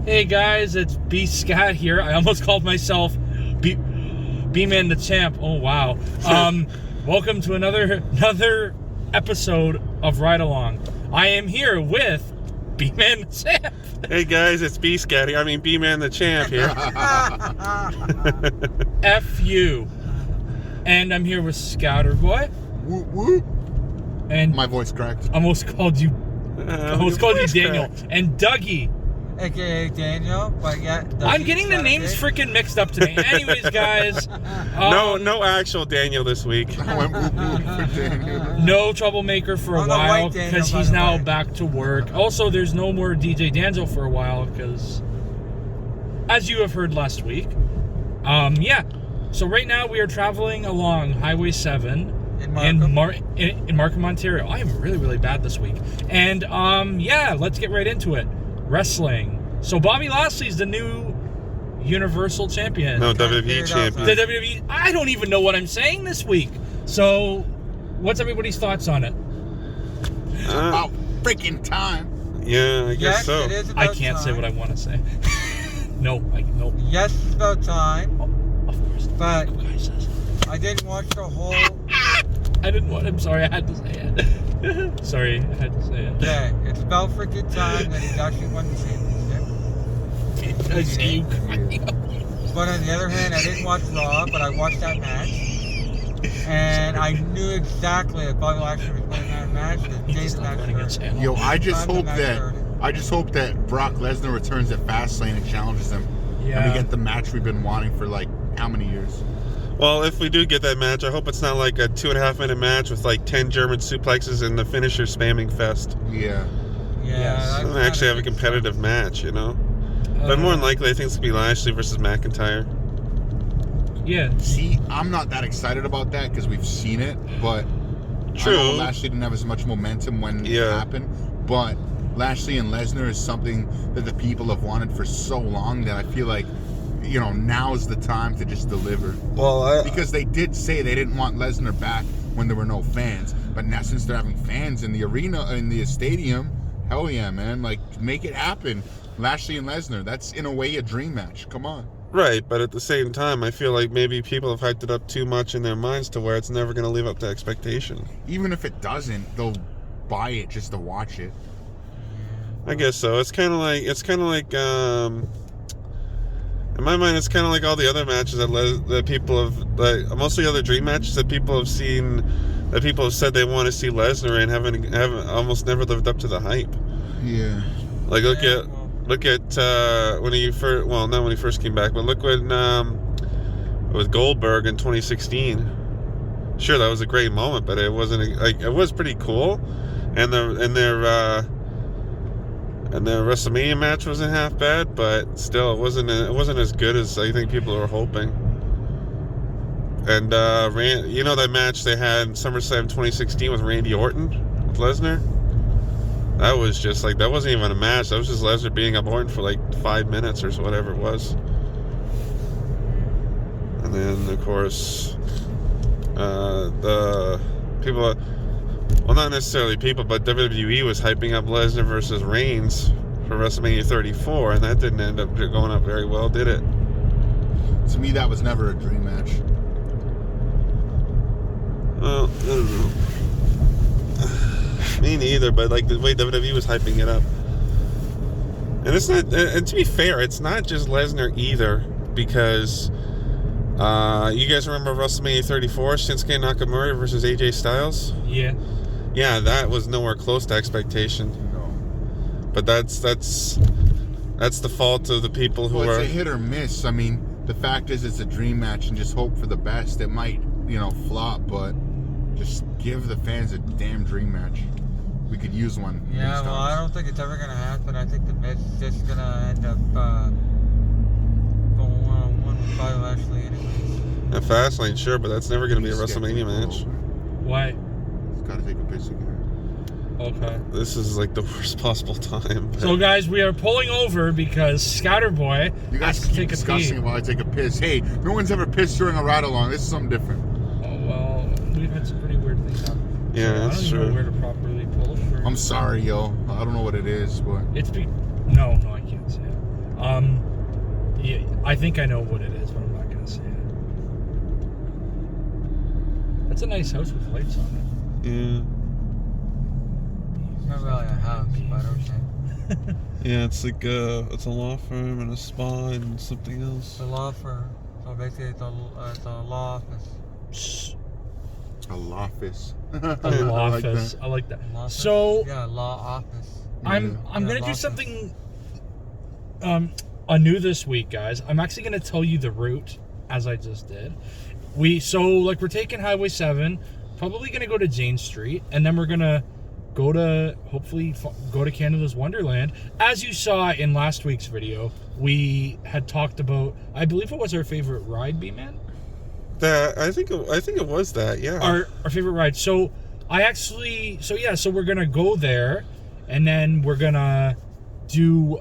Hey guys, it's Scat here. I almost called myself Bman The Champ. Oh wow. Welcome to another episode of Ride Along. I am here with Bman The Champ. Hey guys, it's Scat here. I mean Bman The Champ here. F you. And I'm here with Scataboi. Whoop whoop. And my voice cracked. Almost called you Daniel. Cracked. And Dougie. AKA Daniel, but yeah. I'm getting the names freaking mixed up today. Anyways, guys. No actual Daniel this week. I went whoop whoop for Daniel. No troublemaker for a while Daniel, because he's now back to work. Also, there's no more DJ Danzo for a while because, as you have heard last week, yeah. So right now we are traveling along Highway 7 in Markham, Ontario. I am really, really bad this week. And yeah, let's get right into it. Wrestling. So Bobby Lashley's the new Universal Champion. No, WWE Champion. The WWE. I don't even know what I'm saying this week. So, what's everybody's thoughts on it? About freaking time. Yeah, I guess so. It is I about can't time. say what I want to say. No. Yes, it's about time. Of course. But Who guy says it? I didn't watch the whole. I didn't want. I'm sorry. I had to say it. Sorry, I had to say it. Yeah, it's about freaking time that he's actually won the championship. I see you crying. But on the other hand, I didn't watch Raw, but I watched that match. And I knew exactly that Bobby Lashley was winning that match the day He's the not match running a started. channel. Yo, I just Time the hope match that started. Brock Lesnar returns at Fastlane and challenges him. Yeah. And we get the match we've been wanting for like how many years? Well, if we do get that match, I hope it's not like a 2.5 minute match with like 10 German suplexes and the finisher spamming fest. Yeah. Yes. I don't actually have a competitive match, you know? But more than likely, I think it's going to be Lashley versus McIntyre. Yeah. See, I'm not that excited about that because we've seen it, but True. I know Lashley didn't have as much momentum when it happened, but Lashley and Lesnar is something that the people have wanted for so long that I feel like, you know, now's the time to just deliver. Well, Because they did say they didn't want Lesnar back when there were no fans, but now since they're having fans in the arena, in the stadium, hell yeah, man, like make it happen. Lashley and Lesnar, that's in a way a dream match. Come on. right, but at the same time, I feel like maybe people have hyped it up too much in their minds to where it's never going to live up to expectation. Even if it doesn't, they'll buy it just to watch it. I guess so. It's kind of like in my mind, it's kind of like all the other matches that people have, like mostly other dream matches that people have seen, that people have said they want to see Lesnar and haven't almost never lived up to the hype. Yeah. Like look at when he first, well, not when he first came back, but look when with Goldberg in 2016. Sure, that was a great moment, but it wasn't like, it was pretty cool, and their WrestleMania match wasn't half bad, but still, it wasn't as good as I think people were hoping. And you know that match they had in SummerSlam 2016 with Randy Orton with Lesnar? That was just like, that wasn't even a match. That was just Lesnar beating up Orton for like 5 minutes or so, whatever it was. And then of course, the people. Well, not necessarily people, but WWE was hyping up Lesnar versus Reigns for WrestleMania 34, and that didn't end up going up very well, did it? To me, that was never a dream match. Well, I don't know. Me neither, but like the way WWE was hyping it up. And it's not, and to be fair, it's not just Lesnar either, because you guys remember WrestleMania 34, Shinsuke Nakamura versus AJ Styles? Yeah. Yeah, that was nowhere close to expectation. No. But that's the fault of the people who Well, are. it's a hit or miss. I mean, the fact is it's a dream match and just hope for the best. It might, flop, but just give the fans a damn dream match. We could use one. Yeah, well, I don't think it's ever going to happen. I think the match is just going to end up going one-on-one with Bobby Lashley anyways. At Fastlane, sure, but that's never going to be a WrestleMania match. Why? He's got to take a piss again. Okay. This is like the worst possible time. So guys, we are pulling over because Scataboi You guys has to keep take a discussing pee. while I take a piss. Hey, no one's ever pissed during a ride along. This is something different. Oh well, we've had some pretty weird things happen. Yeah, So that's I don't even true. know where to properly pull over. I'm sorry, yo. I don't know what it is, but No, I can't say it. Yeah, I think I know what it is, but I'm not gonna say it. That's a nice house with lights on Yeah. It's not really a house, but okay. it. Yeah, it's like it's a law firm and a spa and something else. It's a law firm. So basically, it's a law office. A office. A law office. I like that. Law office? So Yeah, law office. I'm Yeah, gonna law do office. something anew this week, guys. I'm actually gonna tell you the route as I just did. We're taking Highway 7, probably gonna go to Jane Street, and then we're gonna hopefully go to Canada's Wonderland. As you saw in last week's video, we had talked about, I believe it was our favorite ride, Bman? I think it was that. Yeah. Our favorite ride. So we're gonna go there, and then we're gonna do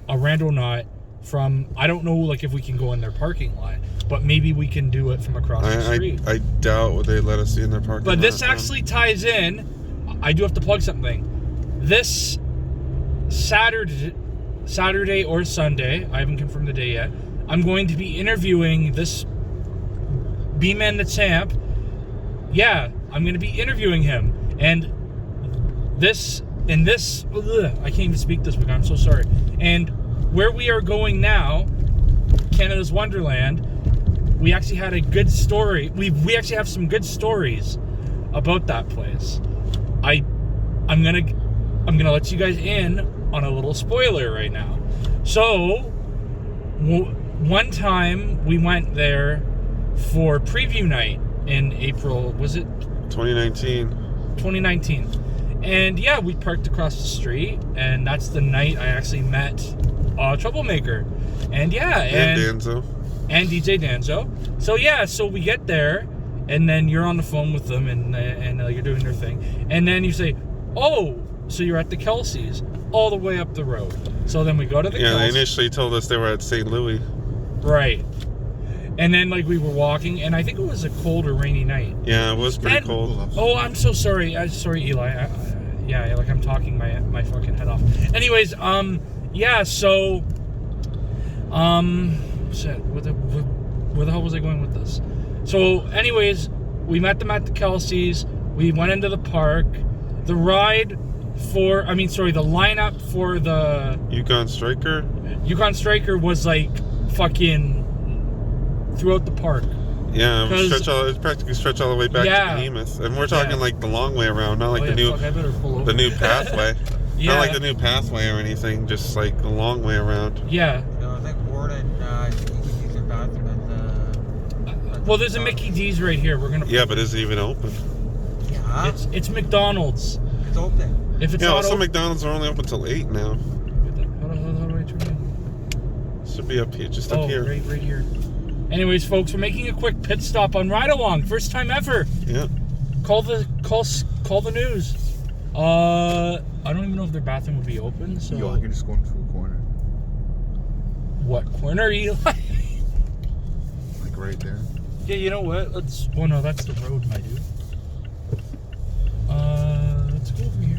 a randonaut from, I don't know like if we can go in their parking lot, but maybe we can do it from across the street. I doubt they let us in their parking lot. But this actually ties in. I do have to plug something. This Saturday or Sunday, I haven't confirmed the day yet, I'm going to be interviewing this Bman The Champ. Yeah, I'm going to be interviewing him. And this, I can't even speak this week, I'm so sorry. And where we are going now, Canada's Wonderland, we actually had a good story. We actually have some good stories about that place. I'm gonna let you guys in on a little spoiler right now. So, one time we went there for preview night in April. Was it 2019? 2019. And yeah, we parked across the street, and that's the night I actually met Troublemaker. And yeah, And Danzo. and DJ Danzo. So yeah, so we get there, and then you're on the phone with them, and you're doing their thing, and then you say, "Oh, so you're at the Kelsey's, all the way up the road." So then we go to the Yeah, they Kelsey's. initially told us they were at St. Louis. Right. And then like we were walking, and I think it was a cold or rainy night. Yeah, it was pretty And- cold. Oh, I'm so sorry. Sorry, Eli. Yeah, like I'm talking my fucking head off. Anyways, yeah. So, shit. Where the hell was I going with this? So, anyways, we met them at the Kelsey's. We went into the park. The lineup for the Yukon Yukon Striker was like fucking throughout the park. Yeah, Because- it practically stretch all the way back Yeah. to Behemoth. And we're talking Yeah. like the long way around, not like Oh, the yeah, fuck, I better pull over. the new pathway. Yeah. Not like the new pathway or anything, just like the long way around. Yeah. So I think Warden, I think he could use their bathroom at the... Well, there's a Mickey D's right here. We're gonna. Yeah, but is it even open? Yeah, It's McDonald's. it's open. If it's Yeah, not some open, McDonald's are only open till 8 now. how do I turn in? Should be up here, just up Oh, here. right here. Anyways, folks, we're making a quick pit stop on Ride Along. First time ever. Yeah. Call the news. I don't even know if their bathroom would be open. So Yo, I can just go into a corner. what corner, Eli? Like right there. Yeah, you know what? Let's. Oh no, that's the road, my dude. Let's go over here.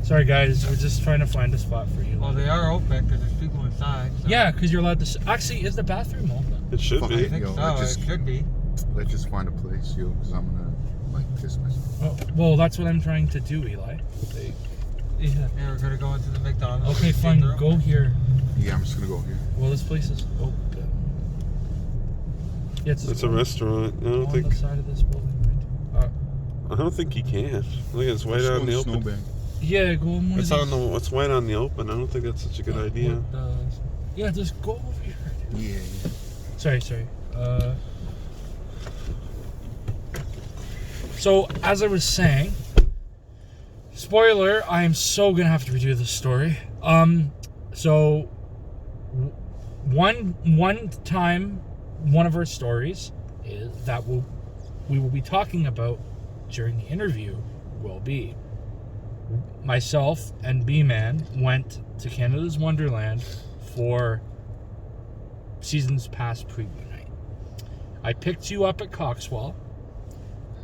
Sorry, guys. We're just trying to find a spot for you. Well, they are open because there's people inside. So. Yeah, because you're allowed to. Actually, is the bathroom open? It should Fuck, be. I think Yo, so. I just- It should be. Let's just find a place, yo, because I'm gonna like piss myself. Oh, well, that's what I'm trying to do, Eli. Yeah. Yeah, we're gonna go into the McDonald's. Okay, fine. Go here. Yeah, I'm just gonna go here. Well, this place is open. Yeah, It's a restaurant. I don't on think the side of this building. Right? I don't think you can. Look, it's white Let's out go in the in open. snowbank. Yeah, go on one It's of out in these. the. It's white on the open. I don't think that's such a good idea. Yeah, just go over here. Yeah, yeah. Sorry. So, as I was saying, spoiler, I am so gonna have to redo this story. So, one time, one of our stories is that we will be talking about during the interview will be myself and B-Man went to Canada's Wonderland for Seasons Past preview night. I picked you up at Coxwell,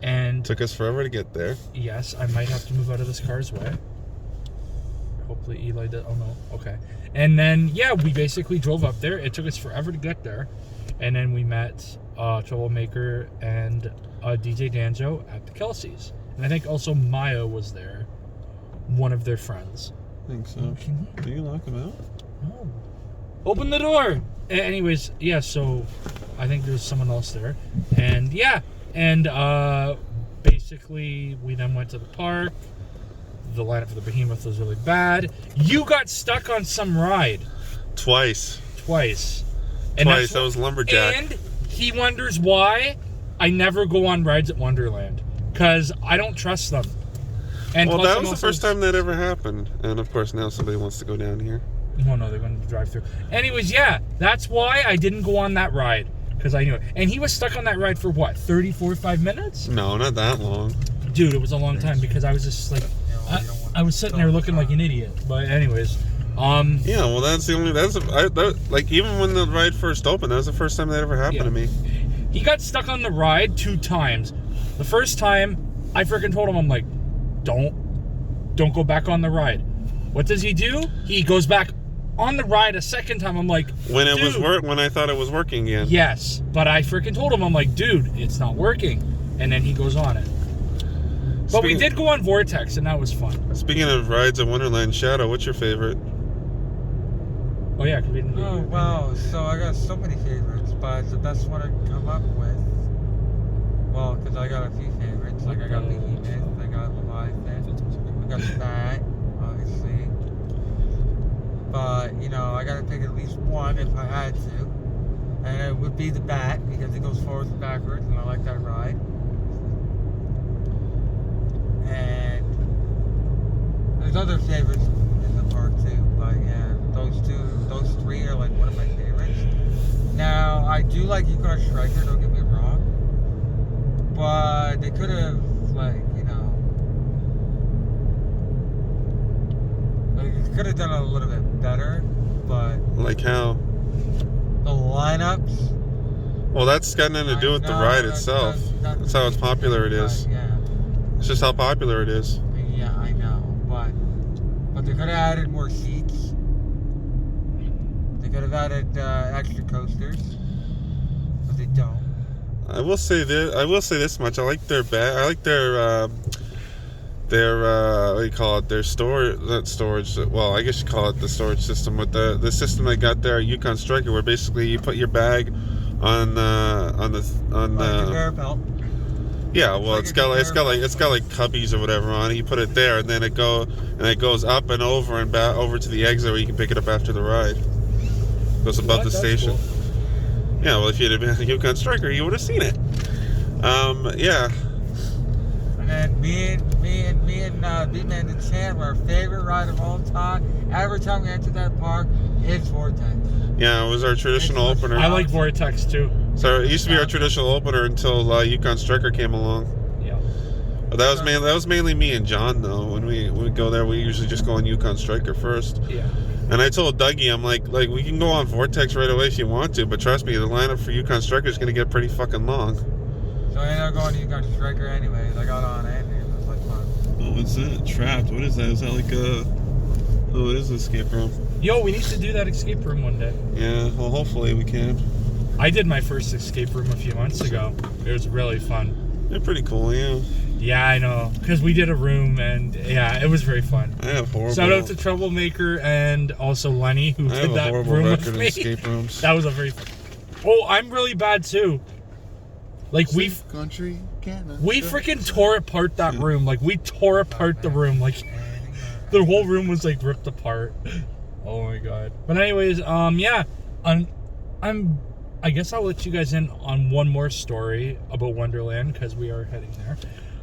and Took us forever to get there. yes, I might have to move out of this car's way. hopefully Eli did. Oh no, okay. And then yeah, we basically drove up there. It took us forever to get there, and then we met Troublemaker and DJ Danjo at the Kelsey's, and I think also Maya was there, one of their friends. I think so. Can you lock them out? No. Open the door. Anyways, yeah. So I think there's someone else there, and yeah, and basically we then went to the park. The lineup for the Behemoth was really bad. You got stuck on some ride. Twice. And That was Lumberjack. And he wonders why I never go on rides at Wonderland. Because I don't trust them. And Well, plus that I'm was the also- first time that ever happened. And of course now somebody wants to go down here. Oh no, they're going to drive through. Anyways, yeah, that's why I didn't go on that ride. Because I knew it. And he was stuck on that ride for what, 30, 45 minutes? No, not that long. Dude, it was a long time because I was just like... I was sitting there looking like an idiot. But anyways... Yeah, well, that's the only. Like even when the ride first opened, that was the first time that ever happened to me. He got stuck on the ride 2 times. The first time, I freaking told him, I'm like, don't go back on the ride. What does he do? He goes back on the ride a second time. I'm like, When it dude, was when I thought it was working again. Yes, but I freaking told him, I'm like, dude, it's not working. And then he goes on it. But we did go on Vortex, and that was fun. Speaking of rides at Wonderland, Shadow, what's your favorite? Oh yeah, because we didn't. Oh wow, so I got so many favorites, but the best one I come up with, well, because I got a few favorites, like I got Behemoth, I got Leviathan, I got the Bat, obviously, but, you know, I gotta pick at least one if I had to, and it would be the Bat, because it goes forwards and backwards, and I like that ride, and there's other favorites in the park too, but yeah, those 3 are like one of my favorites. Now, I do like Yukon Striker, don't get me wrong, but they could have, like, you know, like, they could have done it a little bit better, but Like how? the lineups. Well, that's got nothing to do with the ride itself. That's how it's popular it is. Yeah, It's just how popular it is. yeah, I know, but they could have added more seats. They could have added extra coasters, but they don't. I will say this much. I like their I like their what do you call it? Their storage, not storage. Well, I guess you call it the storage system. With the system they got there at Yukon Striker, where basically you put your bag on the conveyor belt. Yeah, well, it's got like cubbies or whatever on it. You put it there, and then it goes up and over and back over to the exit where you can pick it up after the ride. Goes above the station. Cool. Yeah, well, if you'd have been a Yukon Striker, you would have seen it. Yeah. And then me and Bman The Champ, our favorite ride of all time. Every time we enter that park, it's Vortex. Yeah, it was our traditional opener. I like Vortex too. So it used to be our traditional opener until Yukon Striker came along. Yeah. But that was mainly me and John though. When we go there, we usually just go on Yukon Striker first. Yeah. And I told Dougie, I'm like we can go on Vortex right away if you want to, but trust me, the lineup for Yukon Striker is gonna get pretty fucking long. So I ended up going to Yukon Striker anyways. I got on it and it was like fun. Oh, what's that? Trapped. What is that? Is that like a... Oh, it is an escape room. Yo, we need to do that escape room one day. Yeah, well, hopefully we can. I did my first escape room a few months ago. It was really fun. They're pretty cool, yeah. Yeah, I know. Because we did a room and yeah, it was very fun. I have horrible... Shout out to Troublemaker and also Lenny who I have did a that horrible room record with in me. escape rooms. That was a very fun. Oh, I'm really bad too. Like we freaking tore apart that room. Like we tore apart the room. Like the whole room was like ripped apart. Oh my god. But anyways, yeah, I guess I'll let you guys in on one more story about Wonderland because we are heading there.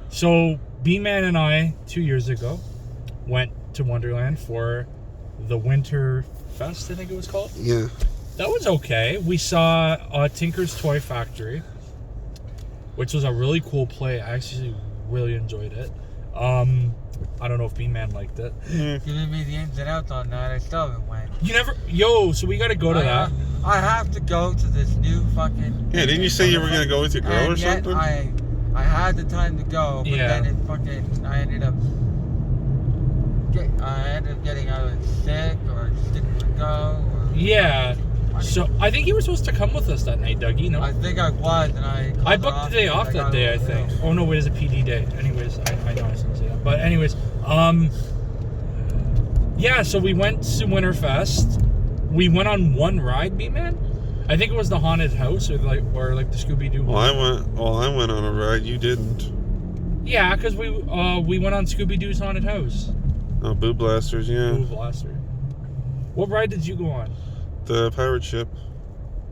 So B-Man and I 2 years ago went to Wonderland for the Winter Fest, I think it was called. Yeah. That was okay. We saw Tinker's Toy Factory, which was a really cool play. I actually really enjoyed it. I don't know if B-Man liked it. Giving me the ins and outs on that. I still haven't went. You never... Yo, so we got to go to that. I have to go to this new fucking... Yeah, didn't you say you were going to go with your girl or something? I had the time to go, but then it fucking... I ended up ended up getting either sick or just didn't want to go. Or Yeah. So I think you were supposed to come with us that night, Dougie. No. I think I was, and I booked the day off that day, I think. Oh no, wait, it's a PD day. Anyways, I know I shouldn't say that. But anyways, yeah, so we went to Winterfest. We went on one ride, B-Man. I think it was the haunted house or like the Scooby-Doo. Well, I went on a ride. You didn't. Yeah, because we went on Scooby-Doo's haunted house. Oh, Boo Blasters, yeah. Boo Blaster. What ride did you go on? The pirate ship.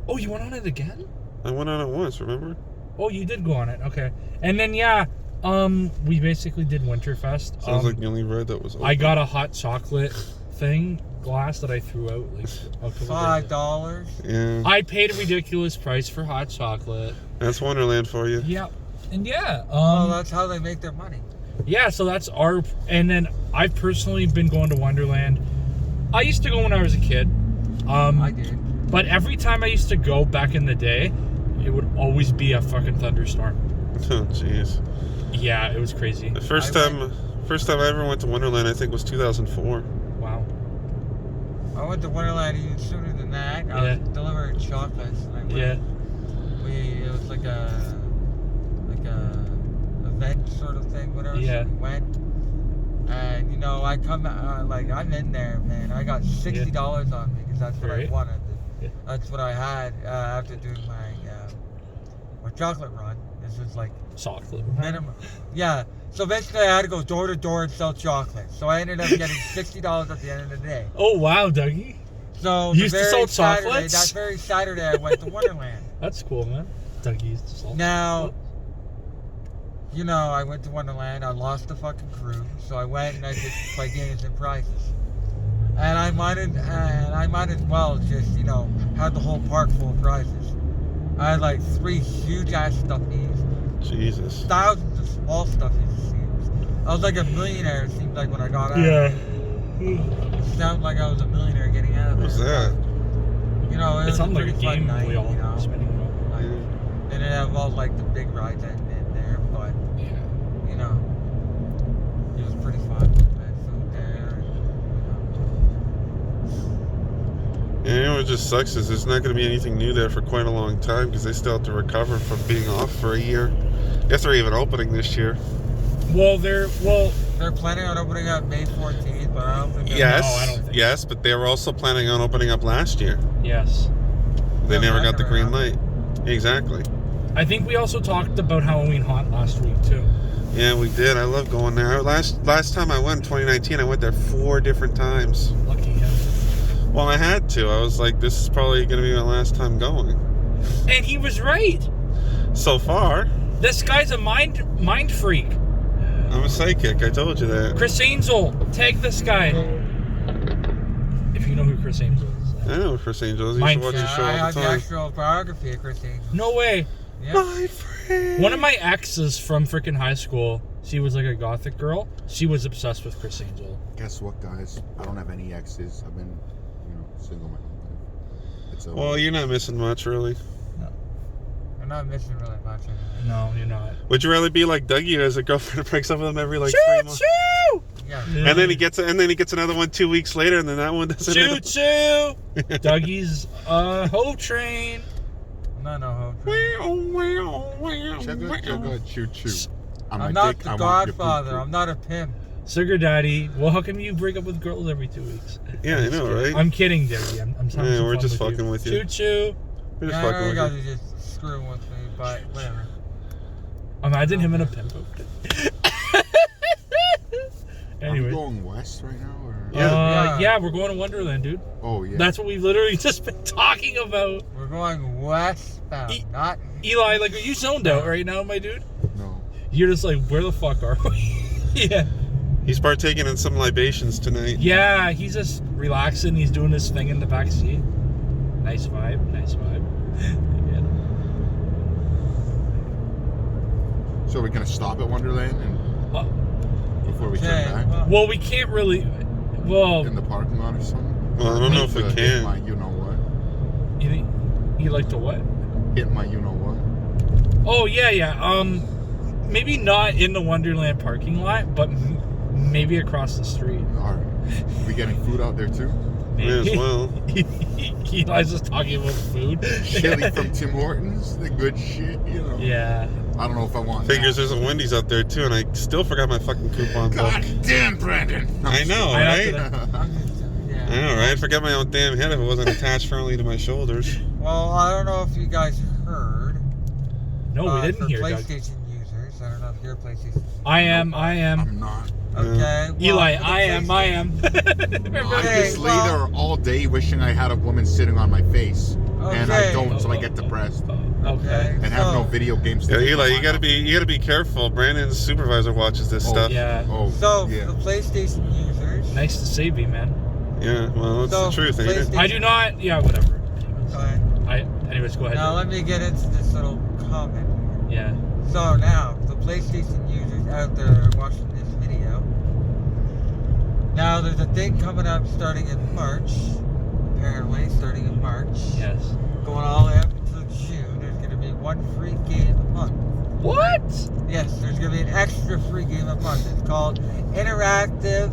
Oh, you went on it again? I went on it once, remember? Oh, you did go on it. Okay. And then yeah, we basically did Winterfest. Sounds like the only ride that was open. I got a hot chocolate glass that I threw out like $5. Yeah. I paid a ridiculous price for hot chocolate. That's Wonderland for you. Yeah. And yeah, well, that's how they make their money. Yeah, so that's and then I've personally been going to Wonderland. I used to go when I was a kid. I did. But every time I used to go back in the day, it would always be a fucking thunderstorm. Oh, jeez. Yeah, it was crazy. The first time I ever went to Wonderland, I think, was 2004. Wow. I went to Wonderland even sooner than that. I was delivering chocolates. Yeah. It was like a event sort of thing, whatever. Yeah. So we went, and you know, I come I'm in there, man. I got $60 on me because that's what I wanted. Yeah. That's what I had after doing my chocolate run. This is like Chocolate. minimum. Yeah. So basically, I had to go door to door and sell chocolate. So I ended up getting $60 at the end of the day. Oh wow, Dougie. So You used to sell chocolates? That very Saturday, I went to Wonderland. That's cool, man. Dougie used to sell. Now, you know, I went to Wonderland. I lost the fucking crew, so I went and I just play games and prizes. And I might as well just, you know, have the whole park full of prizes. I had like 3 huge ass stuffies. Jesus. Thousands of small stuffies, it seems. I was like a millionaire, it seemed like, when I got out. Yeah. It sounded like I was a millionaire getting out of What it. was that? You know, it was sounded a like a pretty fun game night, we all you know. spending money. Like, they didn't have all like the big rides in there, but Yeah. you know, it was pretty fun. I had food there, and, Yeah, you know what just sucks is there's not going to be anything new there for quite a long time because they still have to recover from being off for a year. I guess they're even opening this year. Well, they're planning on opening up May 14th, but I don't think they're Yes, No, I don't think yes, but they were also planning on opening up last year. yes. They Yeah, never that got the never green happened. light. Exactly. I think we also talked about Halloween Haunt last week too. Yeah, we did. I love going there. Last time I went, 2019, I went there 4 different times. Lucky him. Well, I had to. I was like, this is probably going to be my last time going. And he was right. So far, This guy's a mind freak. I'm a psychic. I told you that. Chris Angel, tag this guy. If you know who Chris Angel is. I know Chris Angel is. He Mine- used to watch his show I all have the the time. actual biography of Chris Angel. No way. Yeah. My friend. One of my exes from freaking high school, she was like a gothic girl. She was obsessed with Chris Angel. Guess what, guys? I don't have any exes. I've been, single my whole life. It's over. Well, you're not missing much, really. I'm not missing really much anyway. No, you're not. Would you rather be like Dougie, who has a girlfriend who breaks up with him every like 3 months? Choo Yeah. choo! And then he gets another one 2 weeks later, and then that one doesn't. Choo choo! Dougie's hoe train. No hope. Chugga, choo choo. I'm not the Godfather. I'm not a pimp. Sugar daddy. Well, how come you break up with girls every 2 weeks? Yeah, I know, right? I'm kidding, Dougie. I'm having some we're fun just fucking with you. Choo choo! We're just Yeah, I know fucking you with guys you. are just screwing with me, but whatever. Imagine him in a pimp outfit. Are we Anyway. going west right now? Or? Yeah, we're going to Wonderland, dude. Oh, yeah. That's what we've literally just been talking about. We're going westbound, not. Eli, like, are you zoned out right now, my dude? No. You're just like, where the fuck are we? Yeah. He's partaking in some libations tonight. Yeah, he's just relaxing. He's doing his thing in the back seat. Nice vibe. Yeah. So we're going to stop at Wonderland and before we Okay, turn back? Well, we can't really. Well, In the parking lot or something? Well, I don't know if we Hit can. my you-know-what. you like to what? Hit my you-know-what. Oh yeah. Maybe not in the Wonderland parking lot, but Maybe across the street. Are we getting food out there too? May as well. Eli's just talking about food. Chili from Tim Hortons, the good shit, you know. Yeah. I don't know if I want Figures that. there's a Wendy's out there too, and I still forgot my fucking coupon book. God damn, Brandon. I know, I right? know. Yeah. I know, right? I'd forget my own damn head if it wasn't attached firmly to my shoulders. Well, I don't know if you guys heard. No, we didn't for hear Doug. PlayStation users, I don't know if you're a PlayStation. I am. I'm not. Okay. well, Eli, for the I am. PlayStation- I Okay, just lay well- there all day wishing I had a woman sitting on my face. And I Okay. don't, so I get depressed. Okay. And have no So- video games. Yeah, to Eli, do you gotta be careful. Brandon's supervisor watches this stuff. Yeah. Oh, So, yeah. for the PlayStation users. Nice to see me, man. Yeah, well, that's So, the truth, ain't it? PlayStation- I do not. Yeah, whatever. Go ahead. Anyways, go ahead. Now, let me get into this little comment here. Yeah. So, now, the PlayStation users out there watching this video. Now, there's a thing coming up starting in March. Apparently, starting in March. Yes. Going all the way up until June. There's going to be one free game a month. What? Yes, there's going to be an extra free game a month. It's called Interactive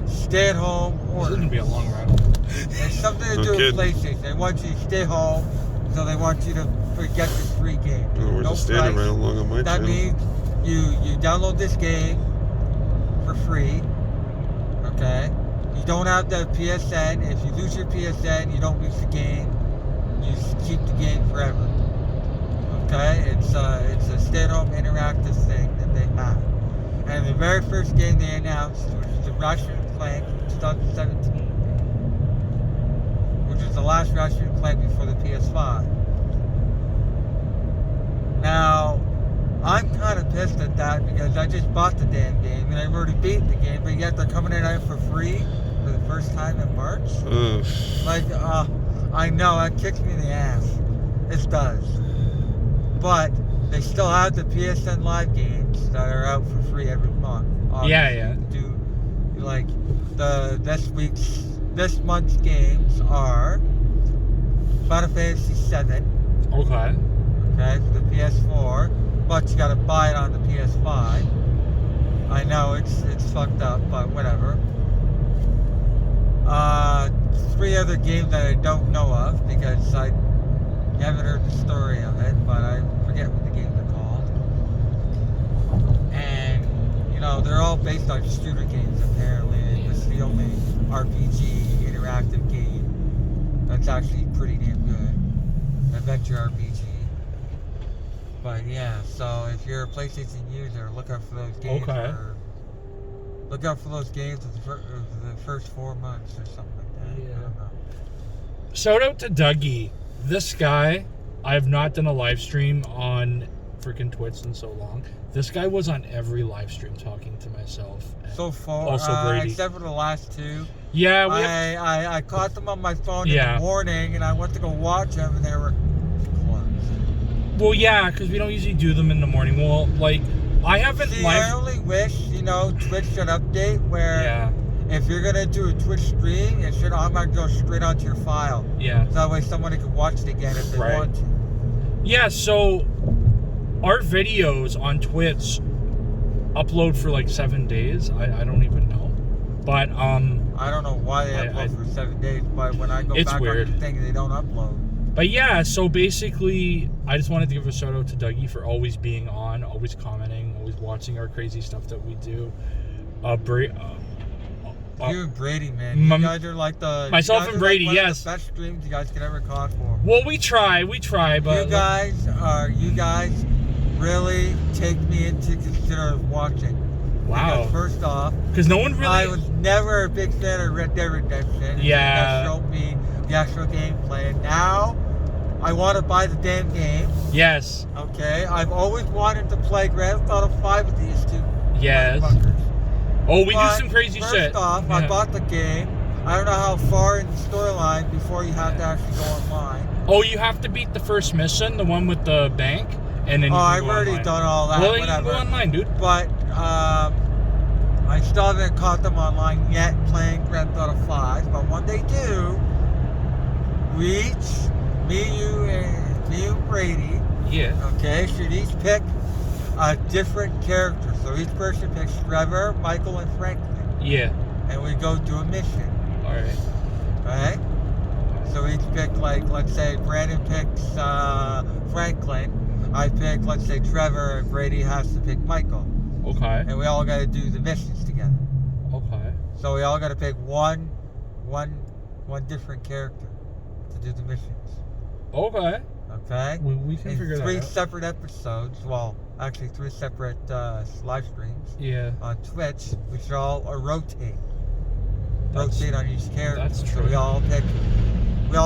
Stay-at-Home This is Order. gonna be a long ride. It's something to No do with kidding. PlayStation. They want you to stay home, so they want you to get this free game. Oh, we're No just standing price. right along on my That channel. means you download this game for free. Okay? You don't have the PSN. If you lose your PSN, you don't lose the game. You just keep the game forever. Okay? It's a stay-at-home interactive thing that they have. And the very first game they announced was the Russian Clank from 2017. Which is the last Russian Clank before the PS5. Now, I'm kind of pissed at that because I just bought the damn game and I've already beaten the game, but yet they're coming in out for free for the first time in March. Ugh. Like, I know that kicks me in the ass. It does. But they still have the PSN Live games that are out for free every month. Yeah, yeah. Do like this month's games are Final Fantasy VII. Okay. Okay, for the PS4, but you gotta buy it on the PS5. I know it's fucked up, but whatever. 3 other games that I don't know of because I haven't heard the story of it, but I forget what the games are called. And you know they're all based on shooter games. Apparently, it's the only RPG interactive game that's actually pretty damn good. Adventure RPG. But yeah, so if you're a PlayStation user, look out for those games. Okay. Look out for those games for the first 4 months or something like that. I don't know. Shout out to Dougie. This guy, I have not done a live stream on freaking Twitch in so long. This guy was on every live stream talking to myself. And So far, also Brady. except for the last 2, Yeah, we have, I caught them on my phone in Yeah. the morning, and I went to go watch them, and they were closed. well, yeah, because we don't usually do them in the morning. Well, like, I haven't See, I live. only wish, Twitch should update where Yeah, if you're gonna do a Twitch stream, it should automatically go straight onto your file. yeah. So that way somebody can watch it again if they Right. want to. Yeah, so our videos on Twitch upload for like 7 days. I don't even know. But, I don't know why they upload for 7 days, but when I go It's back weird. on the thing, they don't upload. But yeah, so basically, I just wanted to give a shout out to Dougie for always being on, always commenting, always watching our crazy stuff that we do. You and Brady, man. Mum- You guys are like the... Myself you guys and are Brady, like one yes. of the best streams you guys could ever call for. Well, we try, but You guys really take me into consider watching. wow, Because first off, because no one really. I was never a big fan of Red Dead Redemption. until you Yeah. guys showed me the actual gameplay. And now, I want to buy the damn game. Yes, Okay? I've always wanted to play Grand Theft Auto 5 with these two yes. motherfuckers. Oh, we do But some crazy first shit. off, I Yeah. bought the game. I don't know how far in the storyline before you have to actually go online. Oh, you have to beat the first mission, the one with the bank, and then. Oh, you can I've go already online. done all that. Well, then you whatever. can go online, dude. But I still haven't caught them online yet playing Grand Theft Auto 5. But when they do, me, you, and Brady, Yeah. okay, should each pick a different character. So each person picks Trevor, Michael, and Franklin. Yeah. and we go do a mission. All right. Right? So we each pick, like, let's say Brandon picks Franklin. I pick, let's say, Trevor, and Brady has to pick Michael. Okay. And we all got to do the missions together. Okay. So we all got to pick one different character to do the missions. Okay. Okay? We can In figure that 3 out. separate episodes. Well, actually 3 separate live streams Yeah. on Twitch. We should all rotate. That's- Rotate on each character. that's So true. we all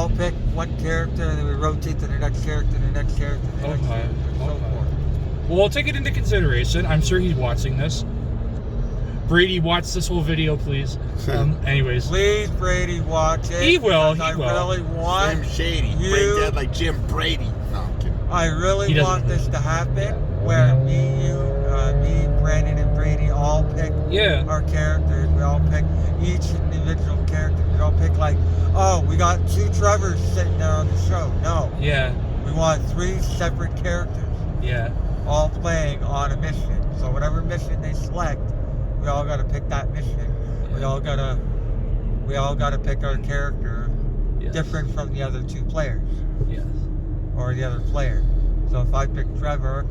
pick one character, and then we rotate to the next character, the next character, the next Okay, character, and so okay. forth. Well, we'll take it into consideration. I'm sure he's watching this. Brady, watch this whole video, please. Anyways. Please, Brady, watch it. He will, because he I will. really want Slim Shady. you- Brain dead like Jim Brady. No, I'm kidding. I He really doesn't want know. this to happen, where me, Brandon, and Brady all pick Yeah. our characters. We all pick each individual character. We all pick, like, oh, we got 2 Trevors sitting there on the show. No, Yeah. we want 3 separate characters Yeah. all playing on a mission. So whatever mission they select, we all got to pick that mission. We all got to pick our character Yes. different from the other 2 players. Yes. Or the other player. So if I pick Trevor,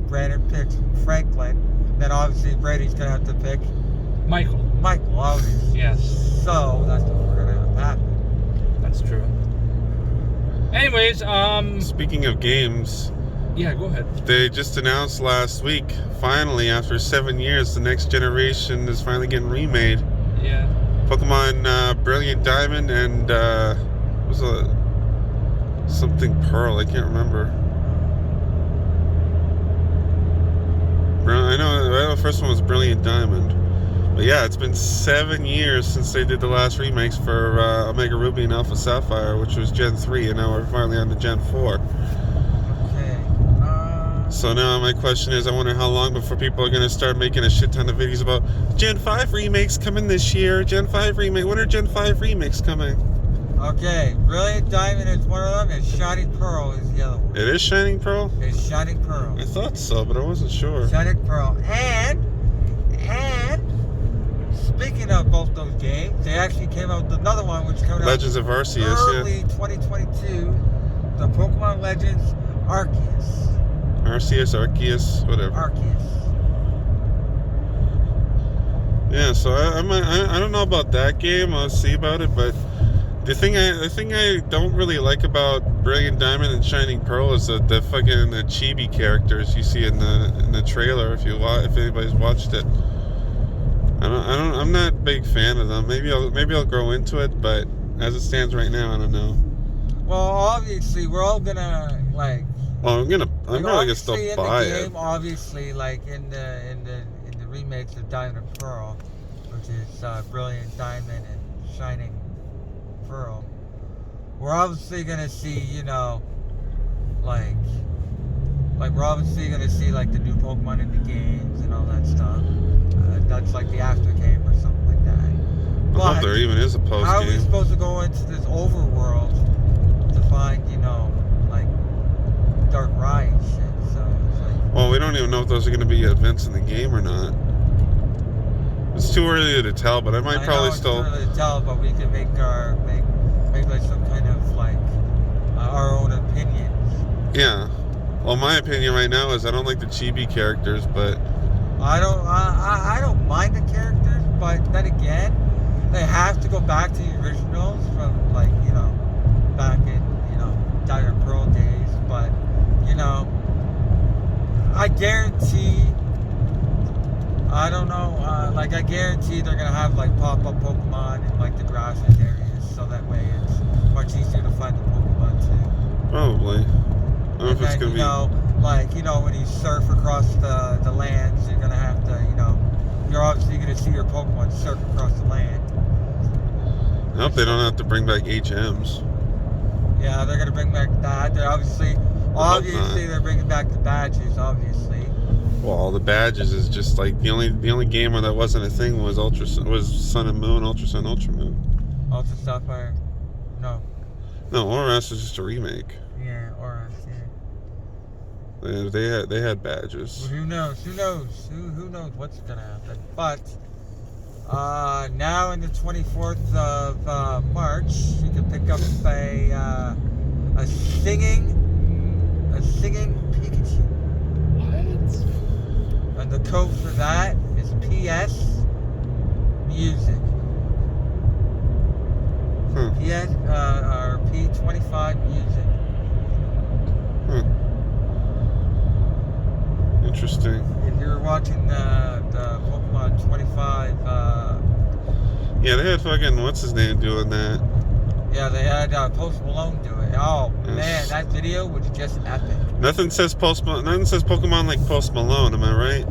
Brandon picks Franklin, then obviously Brady's gonna have to pick Michael. Michael, obviously. Yes. So that's what we're gonna have to happen. That's true. Anyways, Speaking of games, yeah, go ahead. they just announced last week, finally, after 7 years, the next generation is finally getting remade. Yeah. Pokemon Brilliant Diamond and what was it? Something Pearl, I can't remember. I know the first one was Brilliant Diamond. But yeah, it's been 7 years since they did the last remakes for Omega Ruby and Alpha Sapphire, which was Gen 3, and now we're finally on to Gen 4. Okay. So now my question is, I wonder how long before people are going to start making a shit ton of videos about Gen 5 remakes coming this year, Gen 5 remake. When are Gen 5 remakes coming? Okay. Brilliant Diamond is one of them, and Shining Pearl is the other one. It is Shining Pearl? It's Shining Pearl. I thought so, but I wasn't sure. Shining Pearl. And speaking of both those games, they actually came out with another one which came out Legends of Arceus, early 2022. The Pokemon Legends Arceus. Arceus, whatever. Arceus. Yeah, so I don't know about that game. I'll see about it, but the thing I don't really like about Brilliant Diamond and Shining Pearl is the fucking the chibi characters you see in the trailer. If anybody's watched it, I'm not a big fan of them. Maybe I'll grow into it, but as it stands right now, I don't know. Well, obviously, we're all gonna like. Well, I'm probably gonna Obviously, still in buy the game, it. obviously, like in the remakes of Diamond and Pearl, which is Brilliant Diamond and Shining Pearl, we're obviously gonna see, like we're obviously gonna see like the new Pokemon in the games and all that stuff. That's like the after game or something like that. I hope there even is a post How are we game. supposed to go into this overworld to find, like Dark Ride and shit? So it's like, Well, we don't even know if those are going to be events in the game or not. It's too early to tell, but I might I probably know still. It's too early to tell, but we can make like some kind of like our own opinions. Yeah. Well, my opinion right now is I don't like the chibi characters, but I don't mind the characters, but then again, they have to go back to the originals from like back in Diamond and Pearl days. But I guarantee. I don't know. I guarantee they're gonna have like pop-up Pokemon in like the grassy areas, so that way it's much easier to find the Pokemon too. probably. I don't know if it's going to be. When you surf across the lands, you're gonna have to, you're obviously gonna see your Pokemon surf across the land. I hope they don't have to bring back HMs. Yeah, they're gonna bring back that. They're obviously they're bringing back the badges, obviously. Well, the badges is just like the only game where that wasn't a thing was Sun and Moon, Ultra Sun, Ultra Moon. Ultra Sapphire, no. No, Oras was just a remake. Yeah, or yeah. They had badges. Well, who knows? Who knows what's gonna happen? But Now in the 24th of March, you can pick up a singing Pikachu. What? And the code for that is PS Music. PS or P25 Music. Interesting. If you're watching the Pokemon 25, Yeah, they had fucking what's his name doing that. yeah, they had Post Malone do it. Oh Yes. man, that video was just epic. Nothing says Pokemon like Post Malone. Am I right?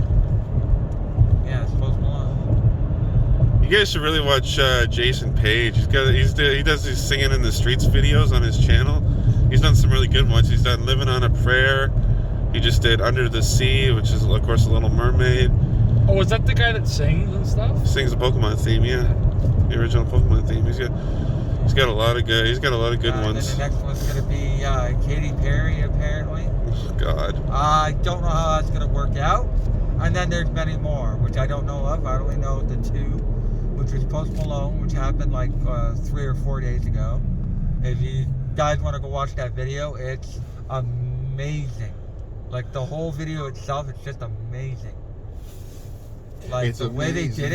Yeah, it's Post Malone. You guys should really watch Jason Page. He does these singing in the streets videos on his channel. He's done some really good ones. He's done Living on a Prayer. He just did Under the Sea, which is of course a Little Mermaid. Oh, is that the guy that sings and stuff? Sings the Pokemon theme, yeah, the original Pokemon theme. He's got a lot of good. He's got a lot of good And ones. then the next one's gonna be Katy Perry, apparently. Oh, God. I don't know how that's gonna work out. And then there's many more, which I don't know of. I only know the two, which was Post Malone, which happened like 3 or 4 days ago. If you guys want to go watch that video, it's amazing. Like the whole video itself, it's just amazing. Like It's the way they amazing.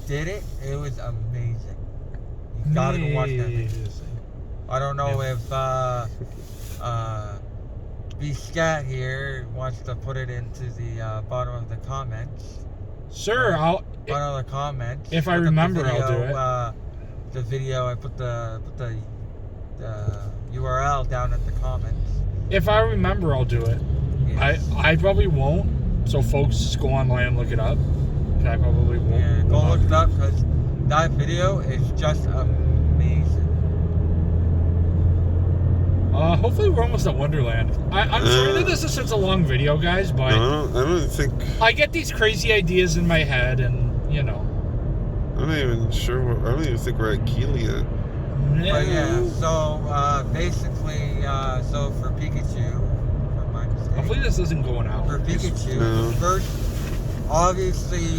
did it, it was amazing. You gotta go watch that video. I don't know if B-Scat here wants to put it into the bottom of the comments. Sure, I'll. Bottom of the comments. If I Look up the remember, I'll video, do it. The video, I put the URL down at the comments. If I remember, I'll do it. Yes. I probably won't. So folks, just go online and look it up. 'Cause I probably won't. Yeah, go look it up because that video is just amazing. Hopefully we're almost at Wonderland. I'm sorry that this is such a long video, guys, but No, I don't think. I get these crazy ideas in my head, and you know. I'm not even sure. I don't even think we're at Keele yet. But yeah, so basically, so for Pikachu, for my mistake. Hopefully this isn't going out. For Pikachu, No. the first, obviously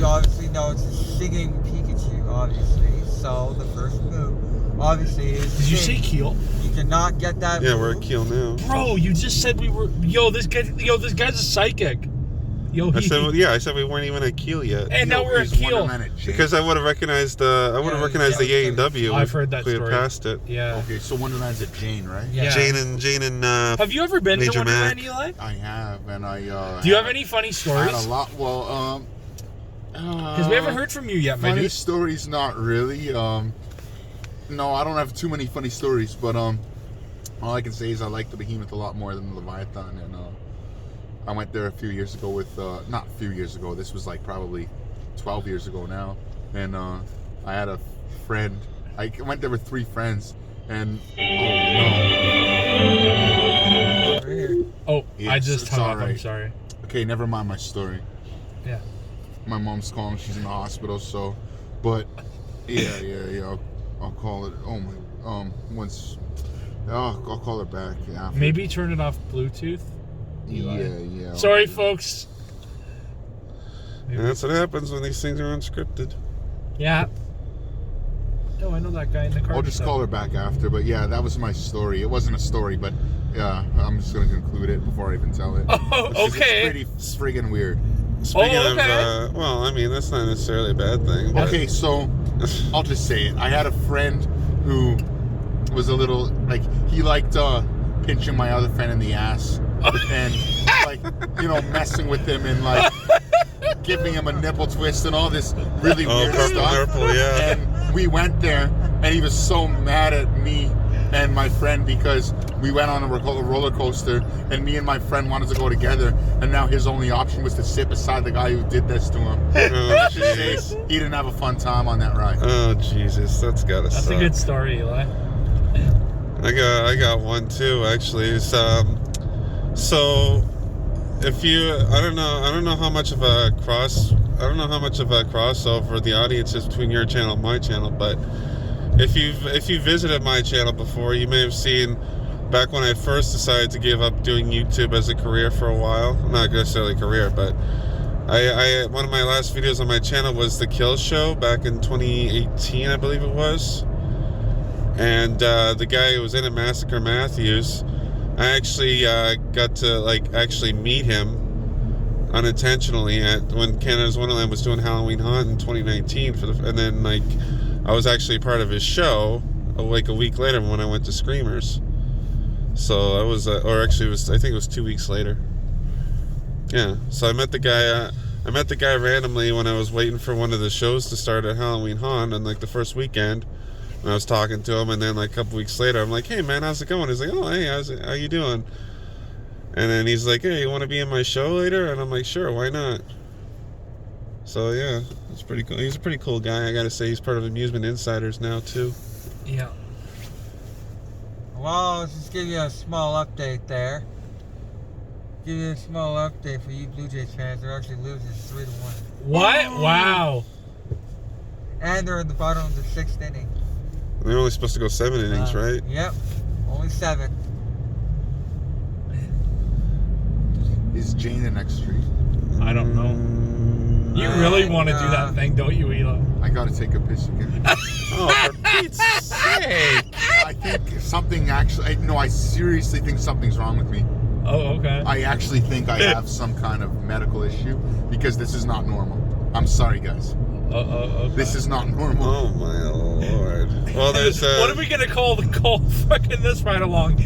know it's a singing Pikachu, obviously. So the first move, obviously, is Did you say sing. Keel? You cannot get that Yeah, move. we're at Keele now. Bro, you just said we were. This guy's a psychic. Yo, I said we weren't even at Keele yet. And now we're at He's Keel. Wonderland at Jane. Because I would have recognized the yeah, A&W. I've heard that if we had story. passed it. Yeah. Okay, so Wonderland's at Jane, right? Yeah. Jane and Have you ever been to Major Wonderland, Mac. Eli? I have, and I. Do you have any funny I stories? had a lot. Well, Because we haven't heard from you yet, my funny dude. stories, not really. No, I don't have too many funny stories, but all I can say is I like the Behemoth a lot more than the Leviathan, and I went there a few years ago with not a few years ago. This was like probably 12 years ago now, and I had a friend. I went there with 3 friends, and Over here. Oh, I It's- just it's hung up. I'm alright. sorry. okay, never mind my story. Yeah. My mom's calling. She's in the hospital. So, but yeah. I'll call it. Oh my. Once. I'll call her back. Yeah. Maybe turn it off Bluetooth. Yeah. Sorry, folks. And that's what happens when these things are unscripted. Yeah. Oh, I know that guy in the car. I'll just call her back after. But yeah, that was my story. It wasn't a story, but yeah, I'm just gonna conclude it before I even tell it. Oh, It's okay. pretty friggin' weird. Speaking okay. of, well, I mean, that's not necessarily a bad thing. But Okay, so I'll just say it. I had a friend who was a little like he liked pinching my other friend in the ass and like messing with him and like giving him a nipple twist and all this really weird stuff. purple, yeah. And we went there and he was so mad at me and my friend because we went on a roller coaster and me and my friend wanted to go together and now his only option was to sit beside the guy who did this to him. Oh, jeez. He didn't have a fun time on that ride. Oh, Jesus, that's gotta That's suck. a good story, Eli. I got one too, actually. It's, so if you, I don't know how much of a crossover the audience is between your channel and my channel, but if you visited my channel before, you may have seen back when I first decided to give up doing YouTube as a career for a while. Not necessarily a career, but One of my last videos on my channel was the Kill Show back in 2018, I believe it was. And the guy who was in it, Massacre Matthews, I actually got to actually meet him unintentionally when Canada's Wonderland was doing Halloween Haunt in 2019 and then I was actually part of his show a week later when I went to Screamers. So I was, or actually I think it was 2 weeks later. Yeah, so I met the guy randomly when I was waiting for one of the shows to start at Halloween Haunt on the first weekend. And I was talking to him, and then a couple weeks later, I'm like, "Hey man, how's it going?" He's like, "Oh hey, how you doing?" And then he's like, "Hey, you want to be in my show later?" And I'm like, "Sure, why not?" So yeah, it's pretty cool. He's a pretty cool guy. I gotta say, he's part of Amusement Insiders now too. Yeah. Well, let's just give you a small update there. Give you a small update for you Blue Jays fans. They're actually losing 3-1. What? Wow. And they're in the bottom of the 6th inning. They're only supposed to go 7 innings, right? Yep. Only 7. Is Jane the next street? I don't know. You really want to do that thing, don't you, Elo? I gotta take a piss again. Oh, for Pete's sake! I think something actually. No, I seriously think something's wrong with me. Oh, okay. I actually think I have some kind of medical issue because this is not normal. I'm sorry, guys. Okay. This is not normal. Oh my lord! Well, there's what are we gonna call fucking this ride along?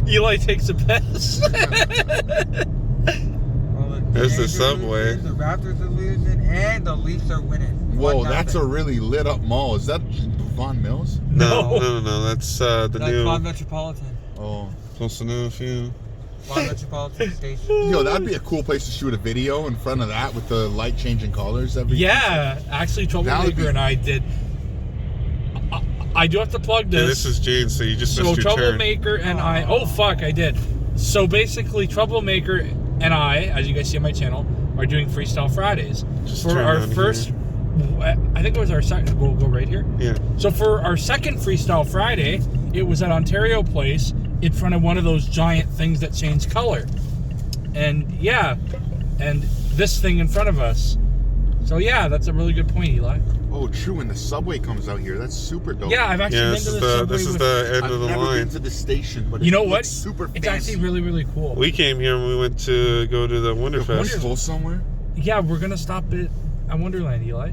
Eli takes a piss. There's the subway. The Raptors are losing, and the Leafs are winning. Whoa, 1-0. that's a really lit up mall. Is that Vaughan Mills? No. That's the Like new. Vaughan Metropolitan. Oh. Close enough, yeah. Vaughan Metropolitan Station. Yo, that'd be a cool place to shoot a video in front of that with the light changing colors. Yeah, actually, Troublemaker and I did. I do have to plug this. Yeah, this is Jane, so you just missed your Troublemaker and I. Oh fuck, I did. So basically, Troublemaker and I, as you guys see on my channel, are doing Freestyle Fridays Just for turn our around first. I think it was our second. Go right here. Yeah. So for our second Freestyle Friday, it was at Ontario Place in front of one of those giant things that change color, and this thing in front of us. So yeah, that's a really good point, Eli. Oh, true. When the subway comes out here, that's super dope. Yeah, I've actually been to the subway. This is the end I've of the never line. been to the station, but You know it what? looks super fancy. It's actually really, really cool. We came here and we went to go to the Wonderfest. Pull somewhere? Yeah, we're gonna stop at Wonderland, Eli.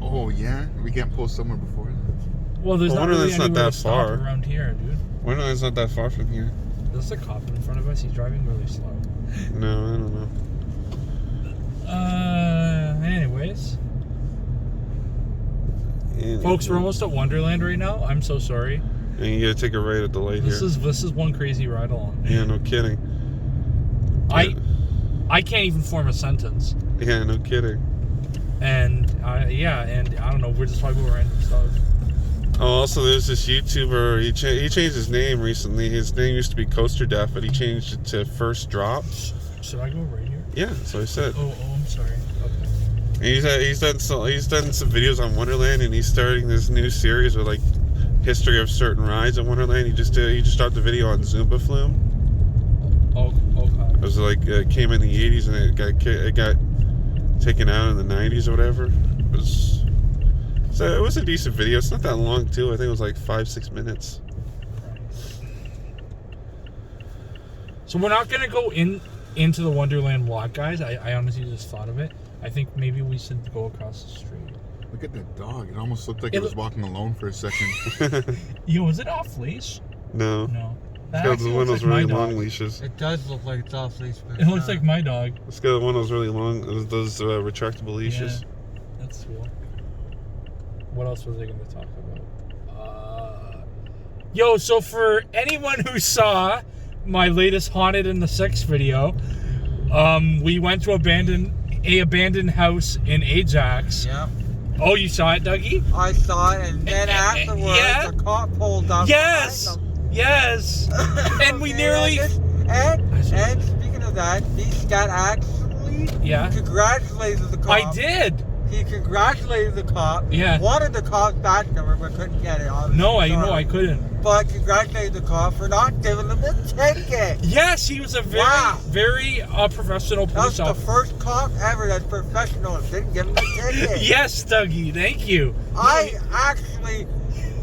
Oh, yeah? We can't pull somewhere before that? Well, there's not really Wonderland's not anywhere that to stop far. around here, dude. Wonderland's not that far from here. There's a cop in front of us. He's driving really slow. No, I don't know. Anyways. Folks, we're almost at Wonderland right now. I'm so sorry. And you gotta take a right at the light This here. is one crazy ride along. Yeah, no kidding. I can't even form a sentence. Yeah, no kidding. And and I don't know, we're just talking about random stuff. Oh, also there's this YouTuber. He changed his name recently. His name used to be Coaster Death, but he changed it to First Drop. Should I go right here? Yeah, that's what I said. Oh, I'm sorry. Okay. And he's done some videos on Wonderland, and he's starting this new series with history of certain rides at Wonderland. He just dropped a video on Zumba Flume. Oh, okay. It was it came in the 80s and it got taken out in the 90s or whatever. It was a decent video. It's not that long too. I think it was 5-6 minutes. So we're not gonna go into the Wonderland walk, guys. I honestly just thought of it. I think maybe we should go across the street. Look at that dog. It almost looked like it was walking alone for a second. Yo, is it off leash? No. No. It's got one of those really long leashes. It does look like it's off leash, but It looks like my dog. It's got one of those really long, those retractable leashes. Yeah, that's cool. What else was I going to talk about? Yo, so for anyone who saw my latest Haunted in the 6 video, we went to a abandoned house in Ajax. yeah. Oh, you saw it, Dougie? I saw it, and then afterwards, Yeah. the cop pulled up. Yes! behind them. Yes! And we nearly... And speaking of that, the scat actually congratulated the cop. I did! He congratulated the cop. Yeah. Wanted the cop's badge number, but couldn't get it. Obviously. No, I couldn't. but congratulate the cop for not giving them the ticket. Yes, he was a very, Wow. very professional That was police the officer. first cop ever that's professional and didn't give him the ticket. Yes, Dougie, thank you. I actually,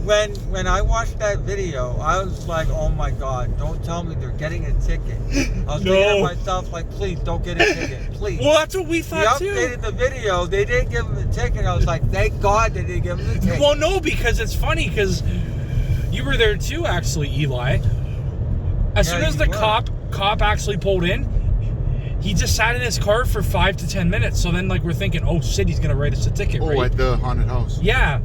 when I watched that video, I was like, oh my god, don't tell me they're getting a ticket. I was thinking to myself, like, please don't get a ticket, please. Well, that's what we He thought too. updated the video, they didn't give him the ticket. I was like, thank God they didn't give him the ticket. Well, no, because it's funny because you were there too, actually, Eli. As Yeah, soon as you the were. cop actually pulled in, he just sat in his car for 5 to 10 minutes. So then, like, we're thinking, oh shit, he's gonna write us a ticket, Oh, right? at the haunted house. Yeah.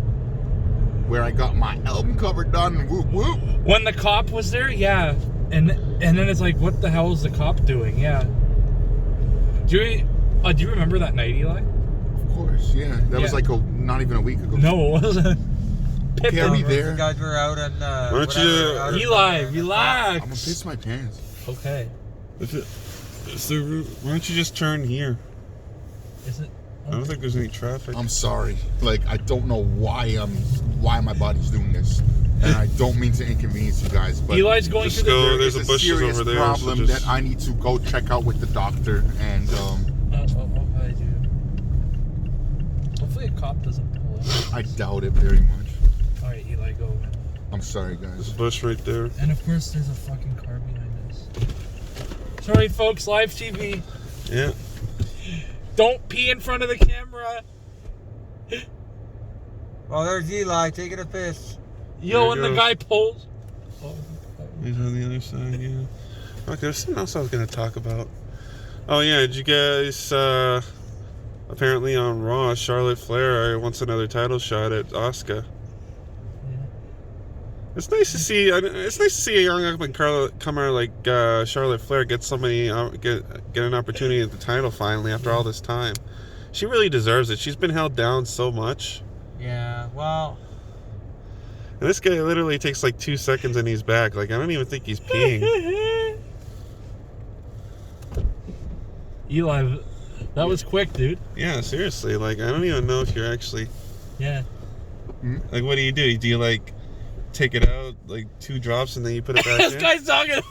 Where I got my album cover done. Whoop, whoop. When the cop was there, yeah. And then it's like, what the hell is the cop doing? Yeah. Do you remember that night, Eli? Of course, yeah. That was Yeah. like not even a week ago. No, it wasn't. Okay, are we You there? guys were out and Why don't whatever, you- out of- Eli, I'm gonna relax. piss my pants. Okay. Why don't you just turn here? Is it? I don't think there's any traffic. I'm sorry. Like, I don't know why my body's doing this. And I don't mean to inconvenience you guys, but Eli's going Just through the go- dirt. there's it's a bushes serious over there, so problem just- that I need to go check out with the doctor. And Okay, dude. Hopefully a cop doesn't pull up. I doubt it very much. All right, Eli, go. I'm sorry, There's guys. a bush right there. And of course, there's a fucking car behind us. Sorry, folks. Live TV. Yeah. Don't pee in front of the camera. Oh, there's Eli taking a piss. Yo, There when it the goes. guy pulls. Oh, He's on the other side, yeah. Okay, there's something else I was going to talk about. Oh, yeah, did you guys, apparently on Raw, Charlotte Flair wants another title shot at Asuka. yeah. It's nice to see a young up-and-comer like Charlotte Flair get get an opportunity at the title finally after all this time. She really deserves it. She's been held down so much. Yeah, well, And this guy literally takes like 2 seconds and he's back. Like, I don't even think he's peeing. Eli, that was quick, dude. Yeah, seriously. Like, I don't even know if you're actually... Yeah. Like, what do? Do you, like, take it out, like, 2 drops and then you put it back This in? guy's talking.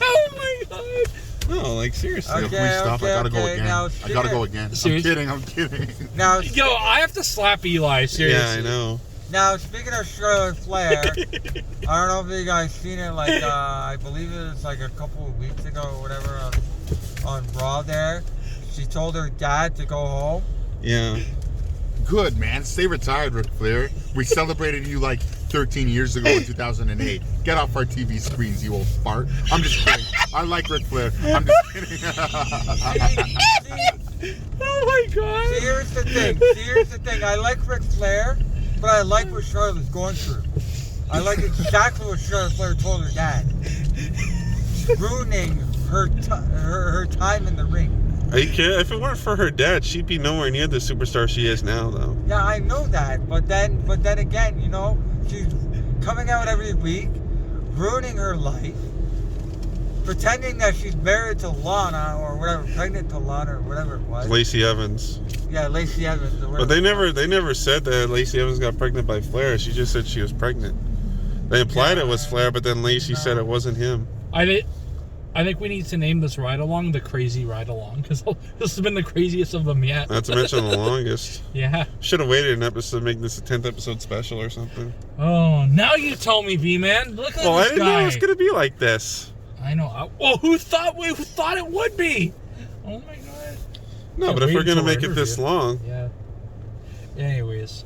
Oh my god. No, like, seriously. Yo, Okay, please stop. okay, I gotta go okay. again. Now, I gotta go again. Seriously? I'm kidding. now, Yo, I have to slap Eli, seriously. Yeah, I know. now speaking of Charlotte Flair, I don't know if you guys seen it. Like, I believe it was like a couple of weeks ago or whatever on Raw. There, she told her dad to go home. Yeah. Good, man. Stay retired, Ric Flair. We celebrated you like 13 years ago in 2008. Get off our TV screens, you old fart. I'm just kidding. I like Ric Flair. I'm just kidding. Oh my god. See, here's the thing. I like Ric Flair, but I like what Charlotte's going through. I like exactly what Charlotte Flair told her dad. Ruining her time in the ring. Are you kidding? If it weren't for her dad, she'd be nowhere near the superstar she is now, though. Yeah, I know that, but then again, you know, she's coming out every week, ruining her life, pretending that she's married to Lana or whatever, pregnant to Lana or whatever it was. Lacey Evans. Yeah, Lacey Evans. Or But whatever. they never said that Lacey Evans got pregnant by Flair. She just said she was pregnant. They implied it was Flair, but then Lacey said it wasn't him. I think we need to name this ride along the crazy ride along because this has been the craziest of them yet. Not to mention the longest. Yeah. Should have waited an episode to make this a 10th episode special or something. Oh, now you tell me, B-Man. Look at Well, I this didn't guy. know it was going to be like this. I know. Well, who thought it would be? Oh my god. No, Can't but if wait we're going to until our make it this interview. long, Yeah. Anyways.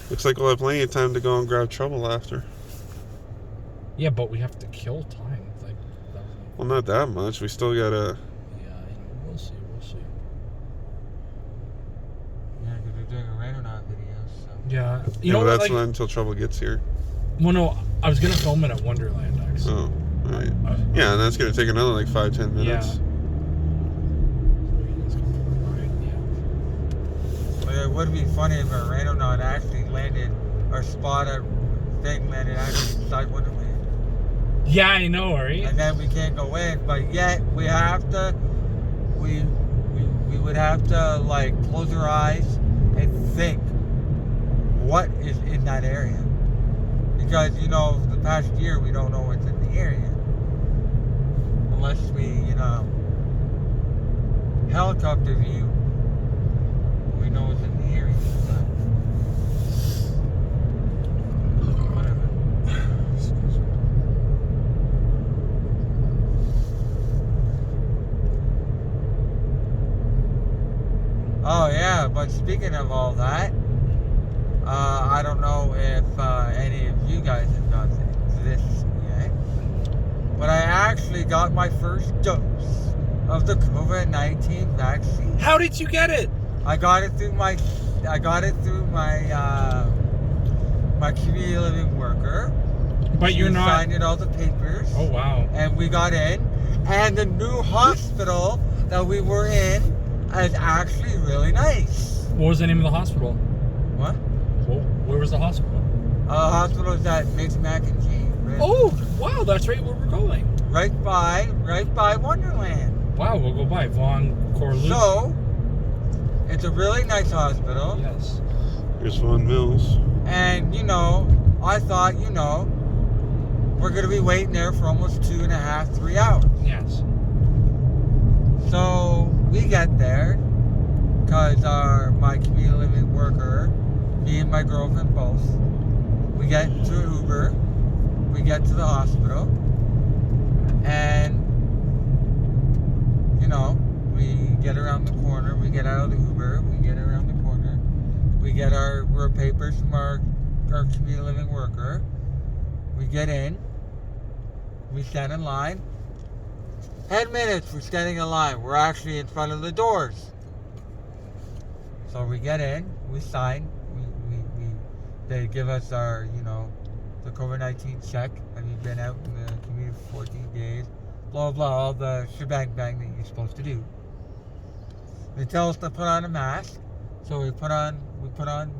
looks like we'll have plenty of time to go and grab trouble after. Yeah, but we have to kill time. Like, that was Well, not that much. We still got to... yeah, I know. We'll see. Yeah, because we're doing a Random video, so. Yeah. You Yeah, know but what? that's Like, not until trouble gets here. well, no, I was going to film it at Wonderland, actually. Oh, alright. Yeah, and that's going to take another like 5-10 minutes. But it would be funny if a Random actually landed, or spot a thing landed actually inside Wonderland. Yeah, I know, right? And then we can't go in, but yet we have to, we would have to like close our eyes and think what is in that area. Because, you know, the past year we don't know what's in the area. Unless we, you know, helicopter view, we know what's in the area. But whatever. Oh yeah, but speaking of all that, I don't know if any of you guys have got this yet, but I actually got my first dose of the COVID-19 vaccine. How did you get it? I got it through my my community living worker. But you're not. Signed in all the papers. Oh wow. And we got in, and the new hospital that we were in is actually really nice. What was the name of the hospital? What? Well, where was the hospital? Hospital is at Mix Mac and Cheese. Right? Oh, wow, that's right where we're going. Right by Wonderland. Wow, we'll go by Von Corlew. So, it's a really nice hospital. Yes. Here's Von Mills. And, you know, I thought, you know, we're going to be waiting there for almost 2.5, 3 hours. Yes. So, we get there, because my community living worker, me and my girlfriend both, we get into an Uber, we get to the hospital, and, you know, we get around the corner, we get out of the Uber, we get around the corner, we get our papers from our community living worker, we get in, we stand in line. 10 minutes we're standing in line. We're actually in front of the doors. So we get in, we sign, they give us our, you know, the COVID-19 check. Have you been out in the community for 14 days? Blah, blah, all the shebang bang that you're supposed to do. They tell us to put on a mask. So we put on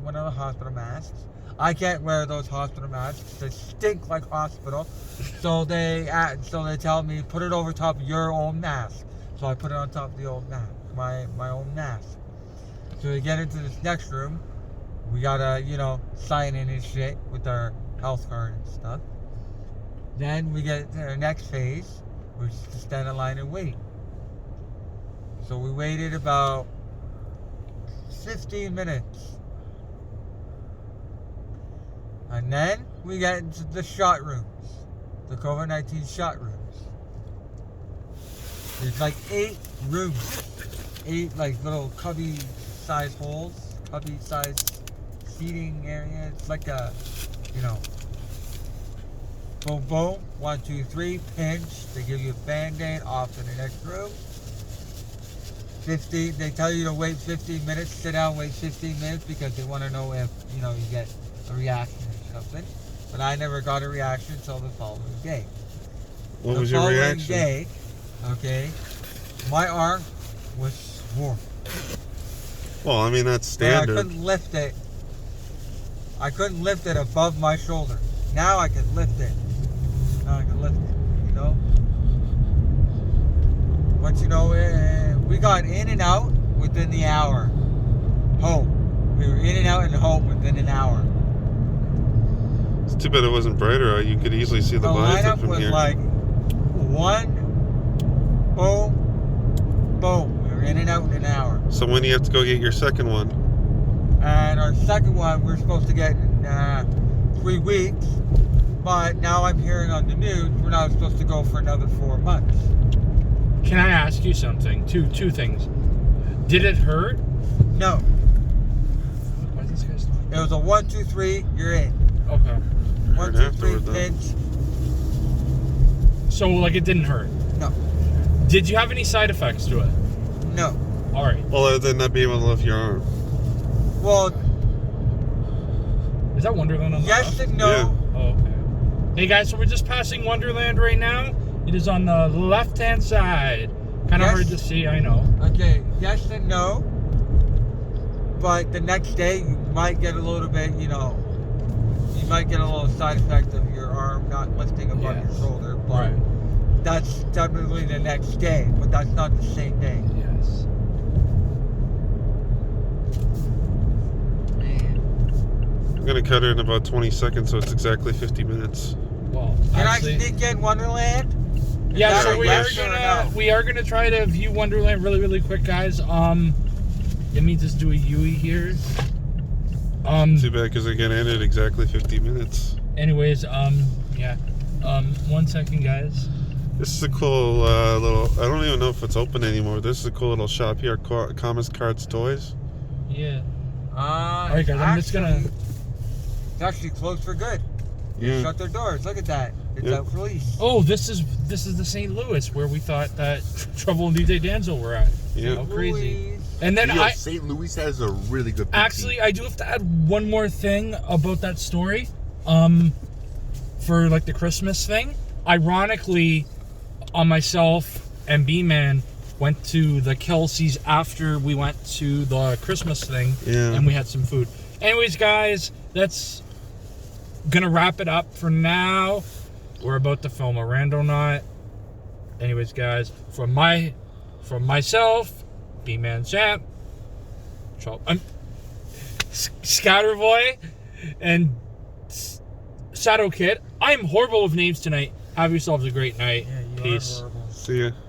one of the hospital masks. I can't wear those hospital masks. They stink like hospital. So they tell me, put it over top of your own mask. So I put it on top of the old mask, my own mask. So we get into this next room. We gotta, you know, sign in and shit with our health card and stuff. Then we get to our next phase, which is to stand in line and wait. So we waited about 15 minutes. And then we get into the shot rooms, the COVID-19 shot rooms. There's like 8 rooms, 8 like little cubby-sized holes, cubby-sized seating area. It's like a, you know, boom, boom, 1, 2, 3, pinch. They give you a Band-Aid, off to the next room. 50. They tell you to wait 15 minutes, sit down, wait 15 minutes because they want to know if, you know, you get a reaction or something. But I never got a reaction until the following day. What was your reaction? The following day, okay, my arm was warm. Well, I mean, that's But I standard. couldn't lift it. I couldn't lift it above my shoulder. Now I can lift it. Now I can lift it, you know? But, you know, we got in and out within the hour. Home. We were in and out and home within an hour. It's too bad it wasn't brighter out. You could easily see the blinds up lineup from was here. like 1, boom, boom. We were in and out in an hour. So when do you have to go get your second one? And our second one we're supposed to get in 3 weeks. But now I'm hearing on the news we're not supposed to go for another 4 months. Can I ask you something? Two things. Did it hurt? No. Why is this guy still? It was a 1, 2, 3, you're in. Okay. 1, Hurt 2, 3, afterward, though. pinch. So, like, it didn't hurt? No. Did you have any side effects to it? No. All right. Well, other than not being able to lift your arm. Well, Is that Wonderland on the yes left? and no. Yeah. Oh, okay. Hey, guys, so we're just passing Wonderland right now. It is on the left-hand side. Kind of Yes. hard to see, I know. Okay, yes and no. But the next day, you might get a little bit, you know, you might get a little side effect of your arm not lifting above Yes. your shoulder. But Right. that's definitely the next day. But that's not the same day. Yes. I'm gonna cut it in about 20 seconds, so it's exactly 50 minutes. Well, Can actually, I sneak in Wonderland? yeah. Is that So a we yes are or gonna no? we are gonna try to view Wonderland really quick, guys. Let me just do a Yui here. Too bad because they're gonna end it exactly 50 minutes. Anyways, yeah. 1 second, guys. This is a cool little. I don't even know if it's open anymore. This is a cool little shop here, Comics, Cards, Toys. Yeah. All right, guys, I'm just gonna- It's actually closed for good. They Yeah. shut their doors. Look at that. It's Yeah. out for lease. Oh, this is the St. Louis where we thought that Trouble and DJ Danzel were at. Yeah. How crazy. Louise. And then Yo, I St. Louis has a really good. actually I do have to add one more thing about that story. For like the Christmas thing, ironically, myself and B-Man went to the Kelsey's after we went to the Christmas thing, Yeah. and we had some food. Anyways, guys, that's gonna wrap it up for now. We're about to film a rando knot. Anyways, guys, from myself, Bman The Champ, Scataboi, and Shadow Kid. I'm horrible with names tonight. Have yourselves a great night. Yeah, you Peace. are horrible. See ya.